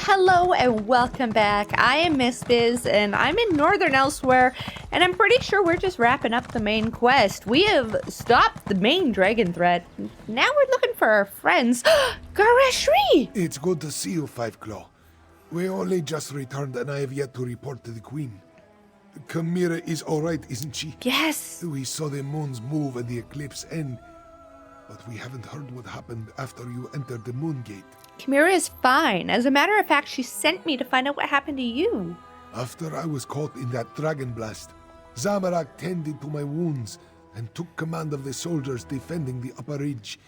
Hello and welcome back. I am Miss Bizz and I'm in northern Elsweyr, and I'm pretty sure we're just wrapping up the main quest. We have stopped the main dragon threat. Now we're looking for our friends. Gareshri! It's good to see you, Five Claw. We only just returned and I have yet to report to the Queen. Khamira is alright, isn't she? Yes. We saw the moons move and the eclipse end, but we haven't heard what happened after you entered the moon gate. Khamira is fine. As a matter of fact, she sent me to find out what happened to you. After I was caught in that dragon blast, Zamarik tended to my wounds and took command of the soldiers defending the upper ridge.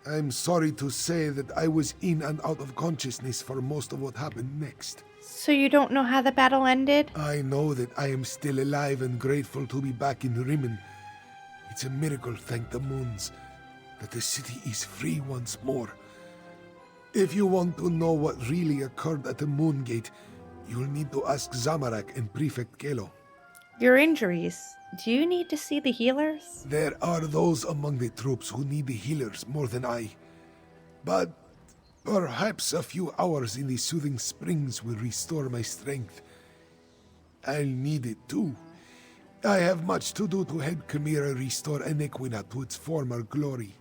I'm sorry to say that I was in and out of consciousness for most of what happened next. So you don't know how the battle ended? I know that I am still alive and grateful to be back in Rimmon. It's a miracle, thank the moons, that the city is free once more. If you want to know what really occurred at the moon gate, you'll need to ask Zamarik and Prefect Galo. Your injuries. Do you need to see the healers? There are those among the troops who need the healers more than I. But perhaps a few hours in the soothing springs will restore my strength. I'll need it too. I have much to do to help Khamira restore Enequina to its former glory.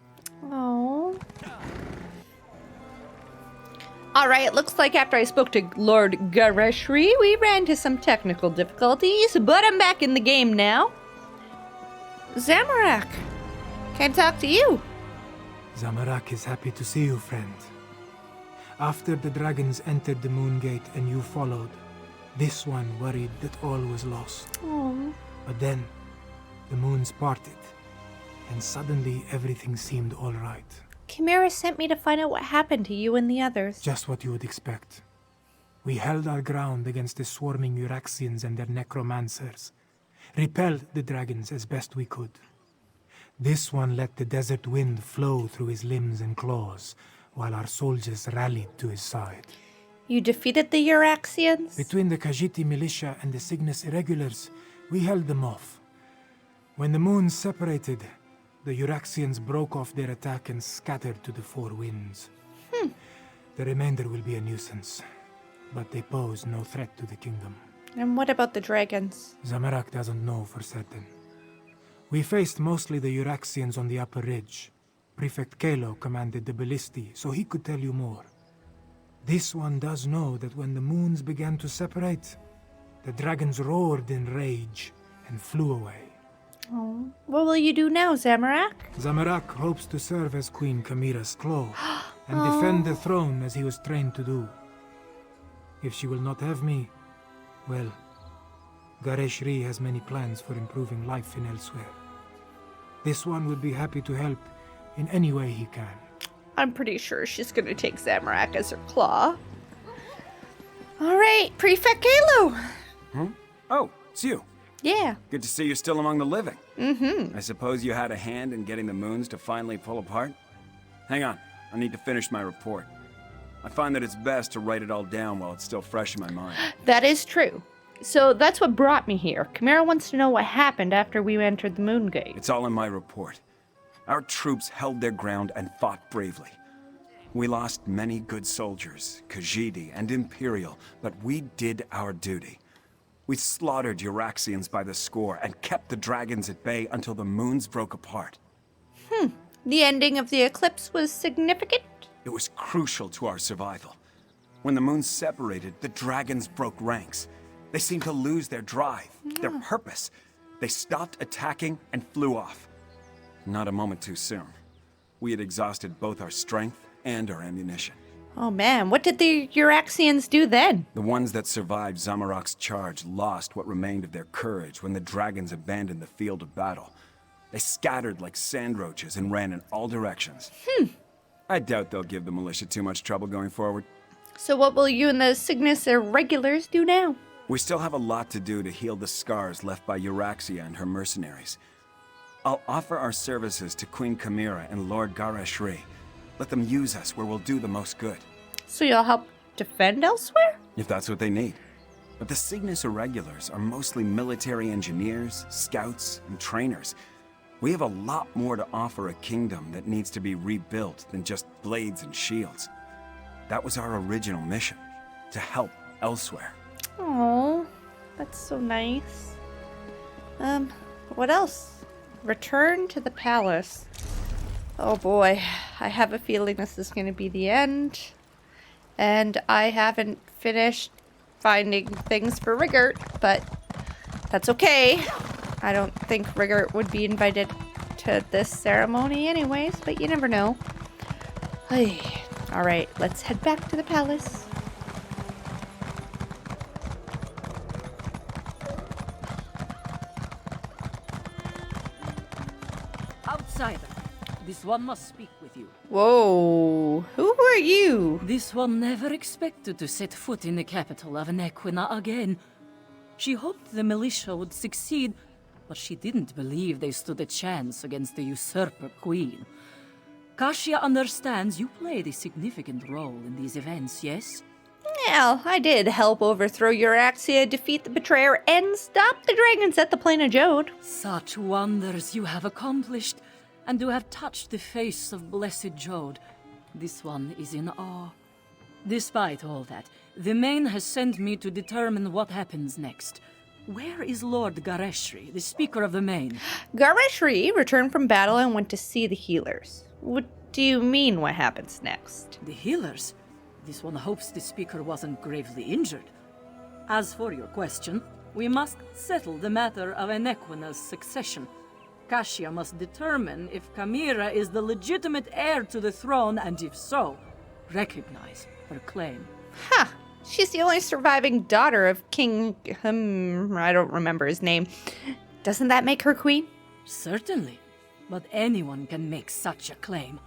Oh. Alright, it looks like after I spoke to Lord Gareshri, we ran into some technical difficulties, but I'm back in the game now. Zamarik, can I talk to you? Zamarik is happy to see you, friend. After the dragons entered the moon gate and you followed, this one worried that all was lost. Oh. But then, the moons parted, and suddenly everything seemed all right. Khamira sent me to find out what happened to you and the others. Just what you would expect. We held our ground against the swarming Euraxians and their necromancers, repelled the dragons as best we could. This one let the desert wind flow through his limbs and claws, while our soldiers rallied to his side. You defeated the Euraxians? Between the Khajiit militia and the Cygnus irregulars, we held them off. When the moons separated, the Euraxians broke off their attack and scattered to the four winds. The remainder will be a nuisance, but they pose no threat to the kingdom. And what about the dragons? Zamarik doesn't know for certain. We faced mostly the Euraxians on the upper ridge. Prefect Galo commanded the ballistae, so he could tell you more. This one does know that when the moons began to separate, the dragons roared in rage and flew away. Oh. What will you do now, Zamarik? Zamarik hopes to serve as Queen Khamira's claw and defend the throne as he was trained to do. If she will not have me, well, Gareshri has many plans for improving life in Elsweyr. This one would be happy to help in any way he can. I'm pretty sure she's gonna take Zamarik as her claw. Alright, Prefect Galo! Oh, it's you. Yeah. Good to see you're still among the living. Mm-hmm. I suppose you had a hand in getting the moons to finally pull apart? Hang on, I need to finish my report. I find that it's best to write it all down while it's still fresh in my mind. That is true. So that's what brought me here. Khamira wants to know what happened after we entered the moon gate. It's all in my report. Our troops held their ground and fought bravely. We lost many good soldiers, Khajiit and Imperial, but we did our duty. We slaughtered Euraxians by the score and kept the dragons at bay until the moons broke apart. The ending of the eclipse was significant? It was crucial to our survival. When the moons separated, the dragons broke ranks. They seemed to lose their drive, their purpose. They stopped attacking and flew off. Not a moment too soon. We had exhausted both our strength and our ammunition. Oh man, what did the Euraxians do then? The ones that survived Zamarik's charge lost what remained of their courage when the dragons abandoned the field of battle. They scattered like sand roaches and ran in all directions. I doubt they'll give the militia too much trouble going forward. So what will you and the Cygnus irregulars do now? We still have a lot to do to heal the scars left by Euraxia and her mercenaries. I'll offer our services to Queen Khamira and Lord Gareshri. Let them use us where we'll do the most good. So you'll help defend Elsweyr? If that's what they need. But the Cygnus Irregulars are mostly military engineers, scouts, and trainers. We have a lot more to offer a kingdom that needs to be rebuilt than just blades and shields. That was our original mission. to help Elsweyr. Oh, that's so nice. What else? Return to the palace. Oh boy, I have a feeling this is going to be the end. And I haven't finished finding things for Rigert, but that's okay. I don't think Rigert would be invited to this ceremony anyways, but you never know. Alright, let's head back to the palace. Outsider, this one must speak with you. Whoa, who are you? This one never expected to set foot in the capital of Nequina again. She hoped the militia would succeed, but she didn't believe they stood a chance against the usurper queen. Kashia understands you played a significant role in these events, yes? Well, I did help overthrow Euraxia, defeat the betrayer, and stop the dragons at the Plain of Jode. Such wonders you have accomplished, and to have touched the face of blessed Jode. This one is in awe. Despite all that, the Main has sent me to determine what happens next. Where is Lord Gareshri, the Speaker of the Main? Gareshri returned from battle and went to see the healers. What do you mean, what happens next? The healers? This one hopes the Speaker wasn't gravely injured. As for your question, we must settle the matter of Nequina's succession. Kashia must determine if Khamira is the legitimate heir to the throne, and if so, recognize her claim. Huh. She's the only surviving daughter of King... I don't remember his name. Doesn't that make her queen? Certainly. But anyone can make such a claim.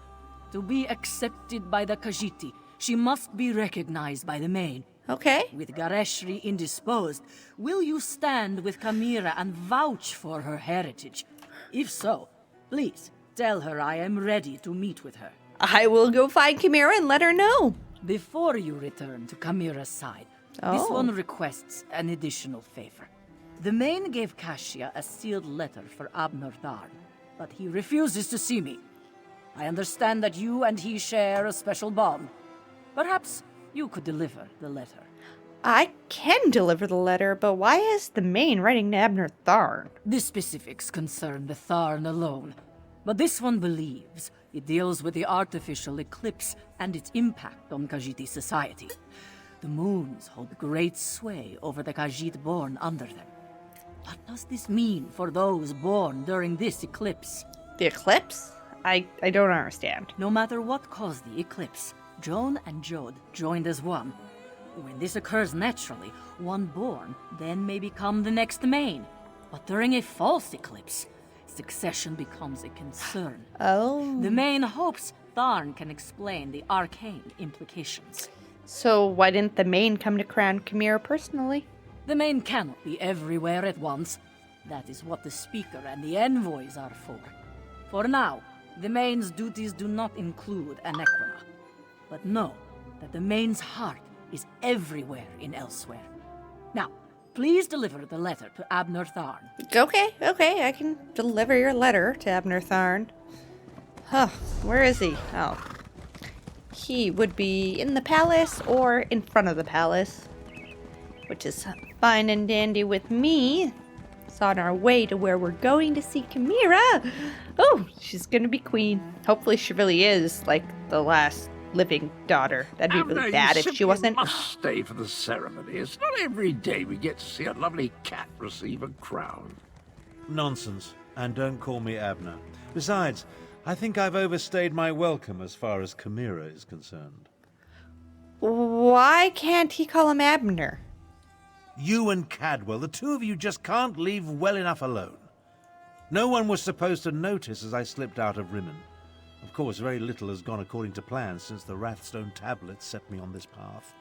To be accepted by the Khajiit, she must be recognized by the Main. Okay. With Gareshri indisposed, will you stand with Khamira and vouch for her heritage? If so, please tell her I am ready to meet with her. I will go find Khamira and let her know. Before you return to Khamira's side, this one requests an additional favor. The Main gave Kashia a sealed letter for Abner Tharn, but he refuses to see me. I understand that you and he share a special bond. Perhaps you could deliver the letter. I can deliver the letter, but why is the Main writing to Abner Tharn? The specifics concern the Tharn alone, but this one believes it deals with the artificial eclipse and its impact on Khajiit society. The moons hold great sway over the Khajiit born under them. What does this mean for those born during this eclipse? The eclipse? I don't understand. No matter what caused the eclipse, Joan and Jode joined as one. When this occurs naturally, one born then may become the next Main. But during a false eclipse, succession becomes a concern. Oh. The Main hopes Tharn can explain the arcane implications. So why didn't the Main come to crown Khamira personally? The Main cannot be everywhere at once. That is what the Speaker and the envoys are for. For now, the Main's duties do not include Nequina. But know that the Main's heart is everywhere in Elsweyr. Now, please deliver the letter to Abner Tharn. Okay, I can deliver your letter to Abner Tharn. Huh, where is he? Oh. He would be in the palace or in front of the palace, which is fine and dandy with me. It's on our way to where we're going to see Khamira. Oh, she's gonna be queen. Hopefully she really is, like, the last living daughter. That'd be really bad if she wasn't. Must stay for the ceremony. It's not every day we get to see a lovely cat receive a crown. Nonsense. And don't call me Abner. Besides, I think I've overstayed my welcome as far as Khamira is concerned. Why can't he call him Abner? You and Cadwell, the two of you just can't leave well enough alone. No one was supposed to notice as I slipped out of Rimmen. Of course, very little has gone according to plan since the Wrathstone tablets set me on this path.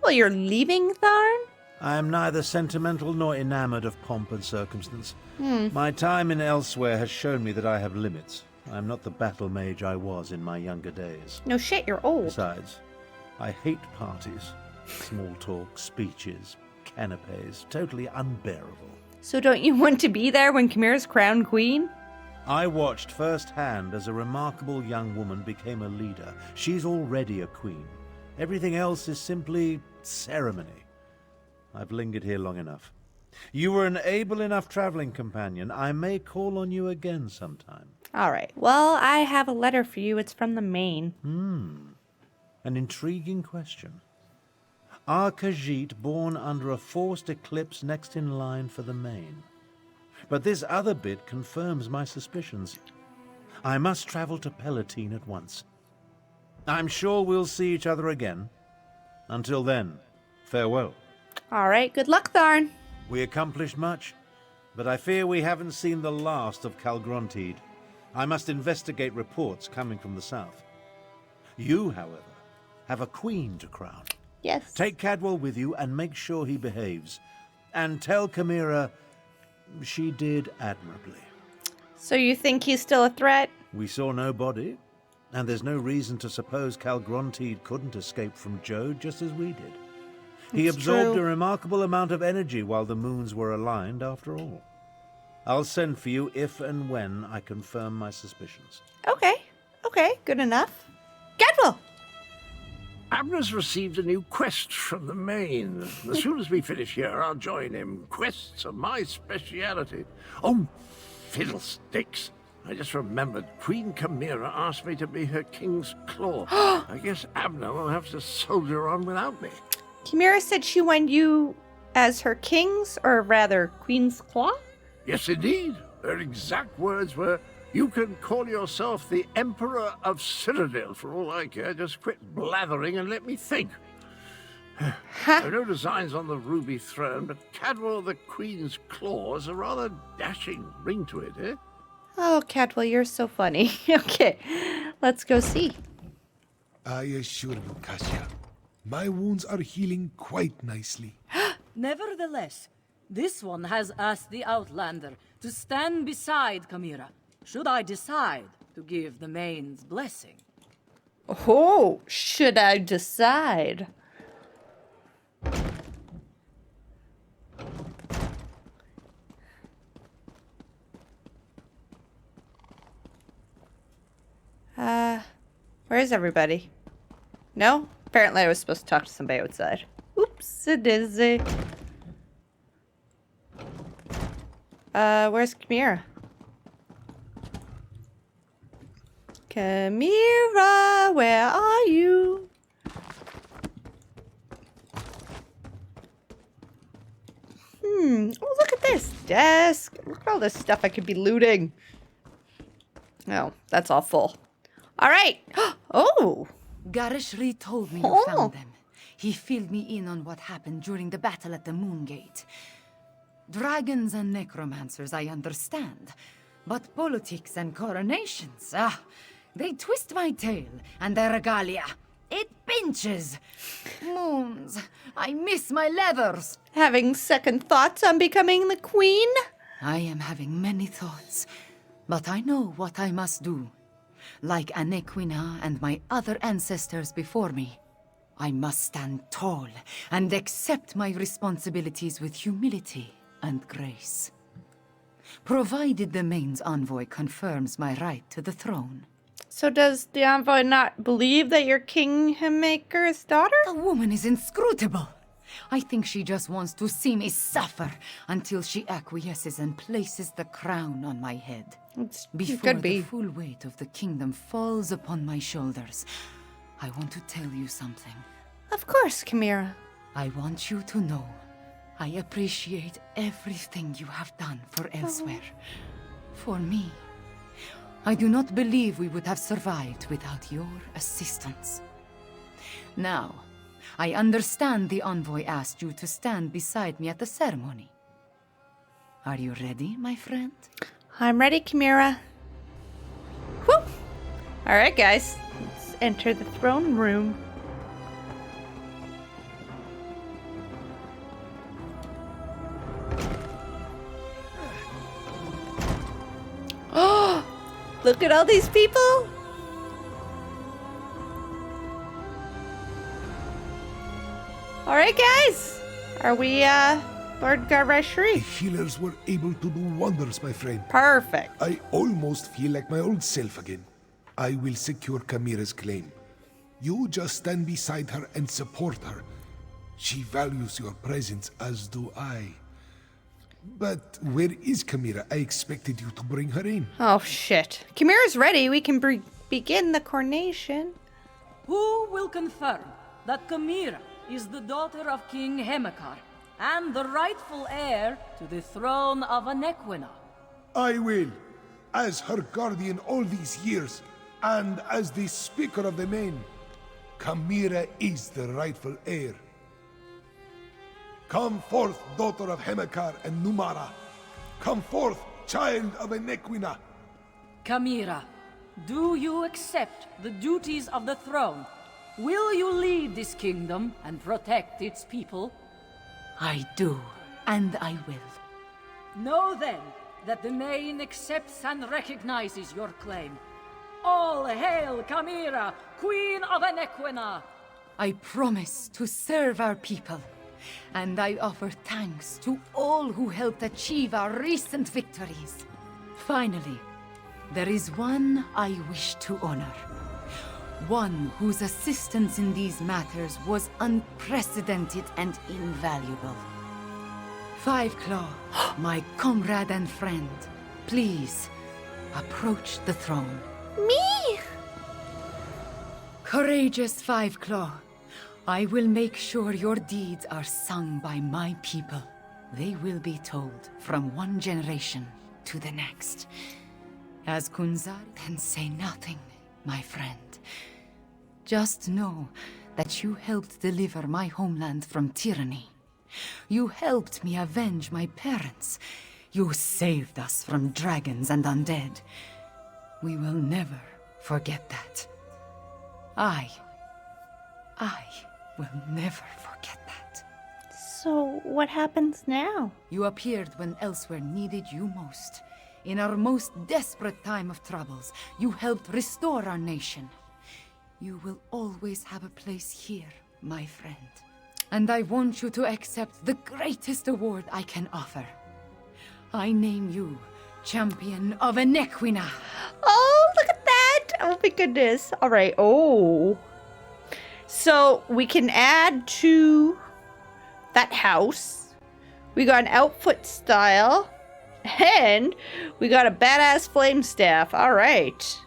Well, you're leaving Tharn? I am neither sentimental nor enamored of pomp and circumstance. My time in Elsweyr has shown me that I have limits. I am not the battle mage I was in my younger days. No shit, you're old. Besides, I hate parties. Small talk, speeches, canapes, totally unbearable. So don't you want to be there when Khamira's crowned queen? I watched firsthand as a remarkable young woman became a leader. She's already a queen. Everything else is simply ceremony. I've lingered here long enough. You were an able enough traveling companion. I may call on you again sometime. All right. Well, I have a letter for you. It's from the main. An intriguing question. Are Khajiit born under a forced eclipse next in line for the main? But this other bit confirms my suspicions. I must travel to Palatine at once. I'm sure we'll see each other again. Until then, farewell. All right. Good luck, Tharn. We accomplished much, but I fear we haven't seen the last of Calgrontiid. I must investigate reports coming from the south. You, however, have a queen to crown. Yes. Take Cadwell with you and make sure he behaves. And tell Khamira she did admirably. So you think he's still a threat? We saw no body, and there's no reason to suppose Calgrontiid couldn't escape from Jode just as we did. He absorbed a remarkable amount of energy while the moons were aligned, after all. I'll send for you if and when I confirm my suspicions. Okay. Okay. Good enough. Gadwell! Aewnes received a new quest from the main. As soon as we finish here, I'll join him. Quests are my speciality. Oh, fiddlesticks. I just remembered Queen Khamira asked me to be her king's claw. I guess Abner will have to soldier on without me. Khamira said she wanted you as her king's, or rather, queen's claw? Yes, indeed. Her exact words were, "You can call yourself the Emperor of Cyrodiil for all I care. Just quit blathering and let me think." There are no designs on the ruby throne, but Cadwell the Queen's claw has a rather dashing ring to it, eh? Oh, Cadwell, you're so funny. Okay, let's go see. I assure you, Kasia, my wounds are healing quite nicely. Nevertheless, this one has asked the Outlander to stand beside Khamira, should I decide to give the main's blessing. Oh, should I decide? Where's everybody? No? Apparently I was supposed to talk to somebody outside. Oops, a dizzy. Where's Khamira? Khamira, where are you? Oh, look at this desk. Look at all this stuff I could be looting. Oh, that's all full. All right. Oh. Garishri told me you found them. He filled me in on what happened during the battle at the Moongate. Dragons and necromancers, I understand. But politics and coronations, they twist my tail, and their regalia, it pinches. Moons, I miss my leathers. Having second thoughts on becoming the queen? I am having many thoughts, but I know what I must do. Like Anequina and my other ancestors before me, I must stand tall and accept my responsibilities with humility and grace. Provided the main's envoy confirms my right to the throne. So does the envoy not believe that you're Kingmaker's daughter? The woman is inscrutable. I think she just wants to see me suffer until she acquiesces and places the crown on my head. Before the full weight of the kingdom falls upon my shoulders, I want to tell you something. Of course, Khamira. I want you to know I appreciate everything you have done for Elsweyr. For me. I do not believe we would have survived without your assistance. Now, I understand the envoy asked you to stand beside me at the ceremony. Are you ready, my friend? I'm ready, Khamira. Whew! All right, guys. Let's enter the throne room. Oh! Look at all these people! All right, guys. Are we, Lord The Gareshri? healers were able to do wonders, my friend. Perfect. I almost feel like my old self again. I will secure Khamira's claim. You just stand beside her and support her. She values your presence, as do I. But where is Khamira? I expected you to bring her in. Oh, shit. Khamira's ready. We can begin the coronation. Who will confirm that Khamira is the daughter of King Hemekar and the rightful heir to the throne of Anequina? I will, as her guardian all these years, and as the Speaker of the Main. Khamira is the rightful heir. Come forth, daughter of Hemekar and Numara. Come forth, child of Anequina. Khamira, do you accept the duties of the throne? Will you lead this kingdom and protect its people? I do, and I will. Know then that the Main accepts and recognizes your claim. All hail Khamira, Queen of Anequina! I promise to serve our people, and I offer thanks to all who helped achieve our recent victories. Finally, there is one I wish to honor. One whose assistance in these matters was unprecedented and invaluable. Five Claw, my comrade and friend, please approach the throne. Me? Courageous Five Claw, I will make sure your deeds are sung by my people. They will be told from one generation to the next. As Kunzar can say nothing, my friend. Just know that you helped deliver my homeland from tyranny. You helped me avenge my parents. You saved us from dragons and undead. We will never forget that. I will never forget that. So, what happens now? You appeared when Elsweyr needed you most. In our most desperate time of troubles, you helped restore our nation. You will always have a place here, my friend. And I want you to accept the greatest award I can offer. I name you Champion of Anequina. Oh, look at that! Oh my goodness. All right. Oh. So we can add to that house. We got an outfit style. And we got a badass flame staff. All right.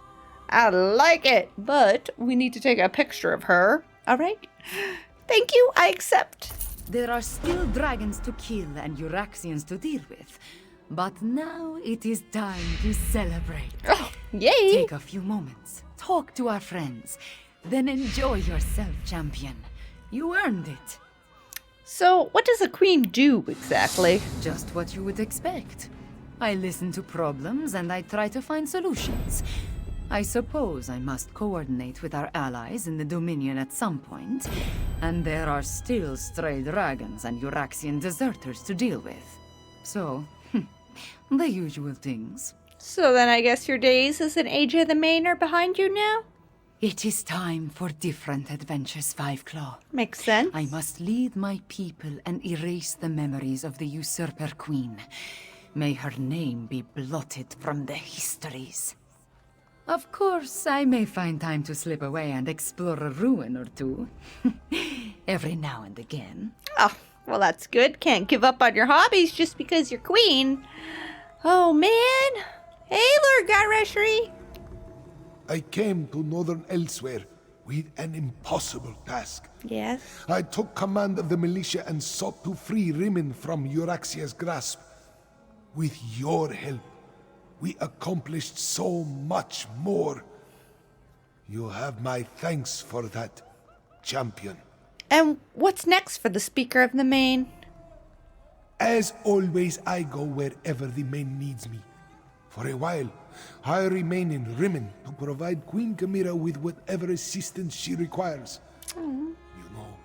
I like it. But we need to take a picture of her. All right. Thank you. I accept. There are still dragons to kill and Euraxians to deal with. But now it is time to celebrate. Oh, yay. Take a few moments, talk to our friends, then enjoy yourself, champion. You earned it. So, what does a queen do exactly? Just what you would expect. I listen to problems and I try to find solutions. I suppose I must coordinate with our allies in the Dominion at some point, and there are still stray dragons and Euraxian deserters to deal with. So, the usual things. So then I guess your days as an Age of the Main are behind you now? It is time for different adventures, Five Claw. Makes sense. I must lead my people and erase the memories of the usurper queen. May her name be blotted from the histories. Of course, I may find time to slip away and explore a ruin or two. Every now and again. Oh, well that's good. Can't give up on your hobbies just because you're queen. Oh man. Hey, Lord Gareshri. I came to northern Elsweyr with an impossible task. Yes. I took command of the militia and sought to free Rimmon from Euraxia's grasp. With your help, we accomplished so much more. You have my thanks for that, champion. And what's next for the Speaker of the Main? As always, I go wherever the Main needs me. For a while, I remain in Rimmon to provide Queen Khamira with whatever assistance she requires. You know,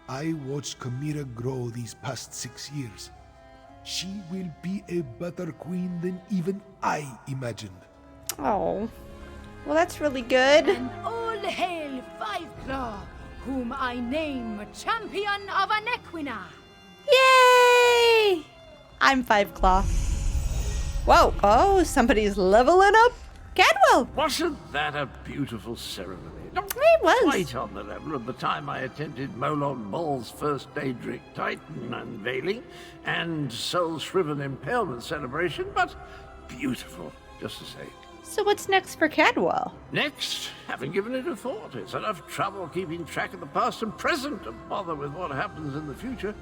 I watched Khamira grow these past 6 years. She will be a better queen than even I imagined. Oh, well that's really good. And all hail Five Claw, whom I name Champion of Anequina. Yay! I'm Five Claw. Whoa, oh, somebody's leveling up. Cadwell! Wasn't that a beautiful ceremony? Not It was. quite on the level of the time I attended Molon Ball's first Daedric Titan unveiling and Soul Shriven Impalement celebration, but beautiful, just the same. So what's next for Cadwell? Next, haven't given it a thought. It's enough trouble keeping track of the past and present to bother with what happens in the future.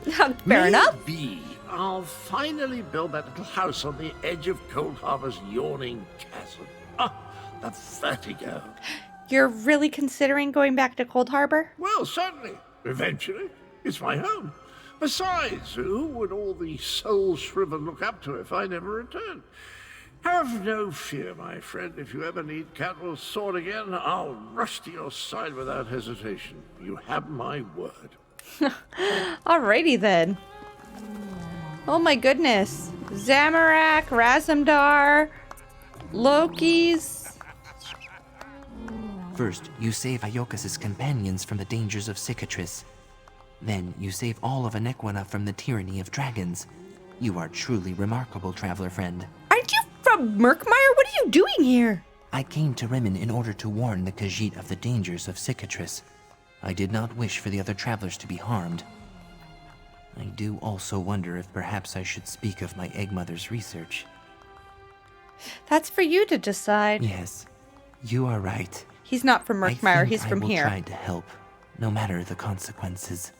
Fair enough. Maybe I'll finally build that little house on the edge of Cold Harbor's yawning chasm. Ah, the vertigo. You're really considering going back to Cold Harbor? Well, certainly. Eventually. It's my home. Besides, who would all the soul shriven look up to if I never returned? Have no fear, my friend. If you ever need Cadwell's sword again, I'll rush to your side without hesitation. You have my word. Alrighty then. Oh my goodness. Zamarik, Razumdar, Loki's. First, you save Iokas' companions from the dangers of Cicatrice. Then, you save all of Anequina from the tyranny of dragons. You are truly remarkable, traveler friend. Aren't you from Murkmire? What are you doing here? I came to Rimmon in order to warn the Khajiit of the dangers of Cicatrice. I did not wish for the other travelers to be harmed. I do also wonder if perhaps I should speak of my egg mother's research. That's for you to decide. Yes, you are right. He's not from Murkmire, he's from I will here. try to help, no matter the consequences.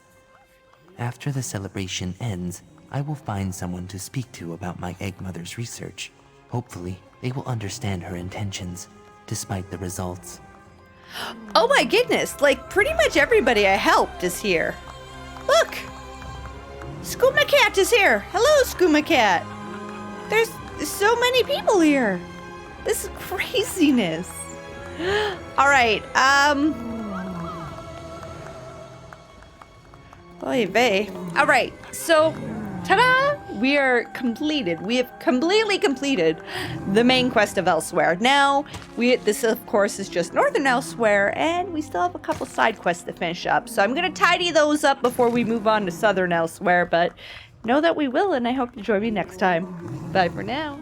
After the celebration ends, I will find someone to speak to about my egg mother's research. Hopefully, they will understand her intentions, despite the results. Oh my goodness, like pretty much everybody I helped is here. Look! Skooma Cat is here! Hello, Skooma Cat! There's so many people here! This is craziness! Alright, Oy vey. Alright, so, ta-da! We are completed. We have completely completed the main quest of Elsweyr. Now, this of course is just Northern Elsweyr, and we still have a couple side quests to finish up. So I'm gonna tidy those up before we move on to Southern Elsweyr, but know that we will, and I hope you join me next time. Bye for now.